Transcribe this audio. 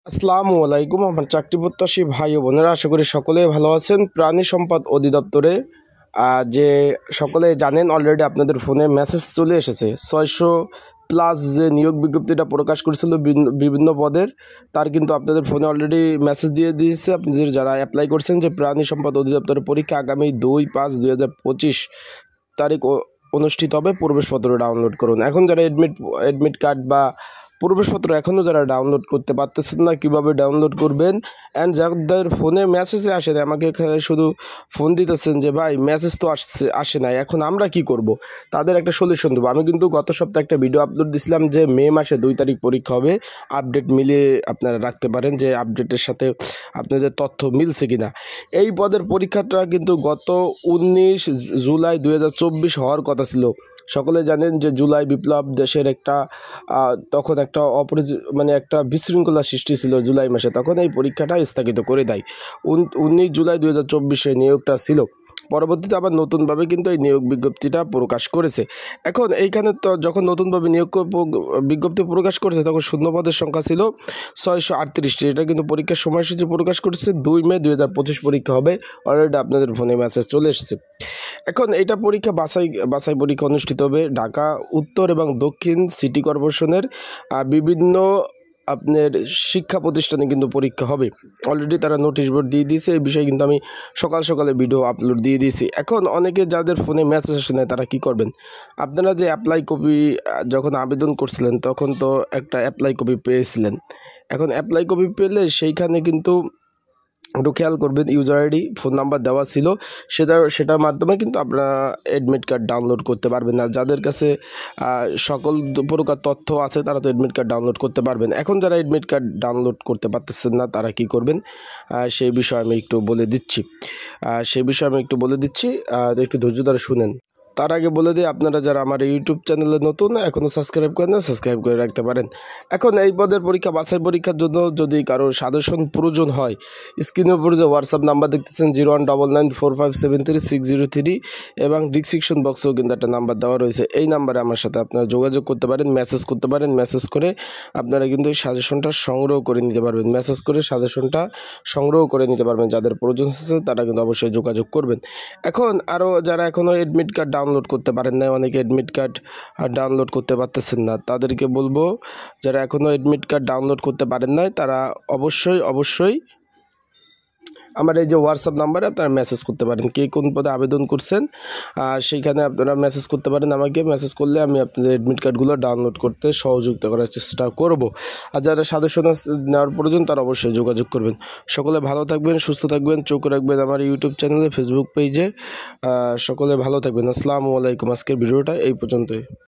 আসসালামু আলাইকুম। আমার চাকরি প্রত্যাশী ভাই ও বোনেরা, আশা করি সকলেই ভালো আছেন। প্রাণী সম্পদ অধিদপ্তরে যে সকলে জানেন অলরেডি আপনাদের ফোনে মেসেজ চলে এসেছে। 600+ যে নিয়োগ বিজ্ঞপ্তিটা প্রকাশ করেছিল বিভিন্ন পদের, তার কিন্তু আপনাদের ফোনে অলরেডি মেসেজ দিয়ে দিয়েছে। আপনাদের যারা অ্যাপ্লাই করছেন যে প্রাণী সম্পদ অধিদপ্তরের পরীক্ষা আগামী 2/5/2025 তারিখ অনুষ্ঠিত হবে, প্রবেশপত্র ডাউনলোড করুন। এখন যারা অ্যাডমিট কার্ড বা প্রবেশপত্র এখনও যারা ডাউনলোড করতে পারতেছেন না, কীভাবে ডাউনলোড করবেন, অ্যান্ড যাদের ফোনে মেসেজে আসে না, আমাকে শুধু ফোন দিতেছেন যে ভাই মেসেজ তো আসে নাই, এখন আমরা কি করব, তাদের একটা সলিউশন দেবো। আমি কিন্তু গত সপ্তাহে একটা ভিডিও আপলোড দিয়েছিলাম যে মে মাসে 2 তারিখ পরীক্ষা হবে। আপডেট মিলিয়ে আপনারা রাখতে পারেন যে আপডেটের সাথে আপনাদের তথ্য মিলছে কিনা। এই পদের পরীক্ষাটা কিন্তু গত 19 জুলাই 2024 হওয়ার কথা ছিল। সকলে জানেন যে জুলাই বিপ্লব দেশের একটা তখন একটা একটা বিশৃঙ্খলা সৃষ্টি ছিল জুলাই মাসে, তখন এই পরীক্ষাটা স্থগিত করে দেয়। 19 জুলাই 2024 নিয়োগটা ছিল। পরবর্তীতে আবার নতুনভাবে কিন্তু এই নিয়োগ বিজ্ঞপ্তিটা প্রকাশ করেছে। এখন এইখানে তো যখন নতুনভাবে নিয়োগ বিজ্ঞপ্তি প্রকাশ করেছে তখন শূন্যপদের সংখ্যা ছিল 638টি। এটা কিন্তু পরীক্ষার সময়সূচি প্রকাশ করেছে 2 মে 2025 পরীক্ষা হবে। অলরেডি আপনাদের ফোনে মেসেজ চলে এসেছে। এখন এটা পরীক্ষা বাছাই পরীক্ষা অনুষ্ঠিত হবে ঢাকা উত্তর এবং দক্ষিণ সিটি কর্পোরেশনের বিভিন্ন আপনার শিক্ষা প্রতিষ্ঠানে কিন্তু পরীক্ষা হবে। অলরেডি তারা নোটিশ বোর্ড দিয়ে দিয়েছে। এই বিষয়ে কিন্তু আমি সকালে ভিডিও আপলোড দিয়ে দিয়েছি। এখন অনেকে যাদের ফোনে মেসেজ আসে না, তারা কি করবেন, আপনারা যে অ্যাপ্লাই কপি যখন আবেদন করছিলেন তখন তো একটা অ্যাপ্লাই কপি পেয়েছিলেন। এখন অ্যাপ্লাই কপি পেলে সেইখানে কিন্তু একটু খেয়াল করবেন, ইউজার আইডি ফোন নাম্বার দেওয়া ছিল, সেটার মাধ্যমে কিন্তু আপনারা অ্যাডমিট কার্ড ডাউনলোড করতে পারবেন না। যাদের কাছে সকল প্রকার তথ্য আছে তারা তো অ্যাডমিট কার্ড ডাউনলোড করতে পারবেন। এখন যারা অ্যাডমিট কার্ড ডাউনলোড করতে পারতেছেন না, তারা কি করবেন সেই বিষয়ে আমি একটু বলে দিচ্ছি। একটু ধৈর্য ধরে শুনেন। তার আগে বলে দিই, আপনারা যারা আমার ইউটিউব চ্যানেলে নতুন, এখনও সাবস্ক্রাইব করেন না, সাবস্ক্রাইব করে রাখতে পারেন। এখন এই পদের বাছাই পরীক্ষার জন্য যদি কারোর সাজেশন প্রয়োজন হয়, স্ক্রিনের উপর যে হোয়াটসঅ্যাপ নাম্বার দেখতেছেন 019945736003 এবং ডিসক্রিপশন বক্সেও কিন্তু একটা নাম্বার দেওয়া রয়েছে। এই নাম্বারে আমার সাথে আপনারা যোগাযোগ করতে পারেন, মেসেজ করতে পারেন। মেসেজ করে আপনারা কিন্তু সাজেশনটা সংগ্রহ করে নিতে পারবেন। যাদের প্রয়োজন আছে তারা কিন্তু অবশ্যই যোগাযোগ করবেন। এখন আরও যারা এখনও অ্যাডমিট কার্ড ডাউনলোড করতে পারেন না, অনেকে অ্যাডমিট কার্ড ডাউনলোড করতে পারতেছেন না, তাদেরকে বলবো যারা এখনও অ্যাডমিট কার্ড ডাউনলোড করতে পারেন নাই তারা অবশ্যই আমার এই যে হোয়াটসঅ্যাপ নাম্বারে আপনারা মেসেজ করতে পারেন। কে কোন পদে আবেদন করছেন সেইখানে আপনারা মেসেজ করতে পারেন। আমাকে মেসেজ করলে আমি আপনাদের অ্যাডমিট কার্ডগুলো ডাউনলোড করতে সহযোগিতা করার চেষ্টা করব। আর যারা সাজেশন নেওয়ার প্রয়োজন তারা অবশ্যই যোগাযোগ করবেন। সকলে ভালো থাকবেন, সুস্থ থাকবেন, চোখ রাখবেন আমার ইউটিউব চ্যানেলে, ফেসবুক পেজে। সকলে ভালো থাকবেন। আসসালামু আলাইকুম। আজকের ভিডিওটা এই পর্যন্তই।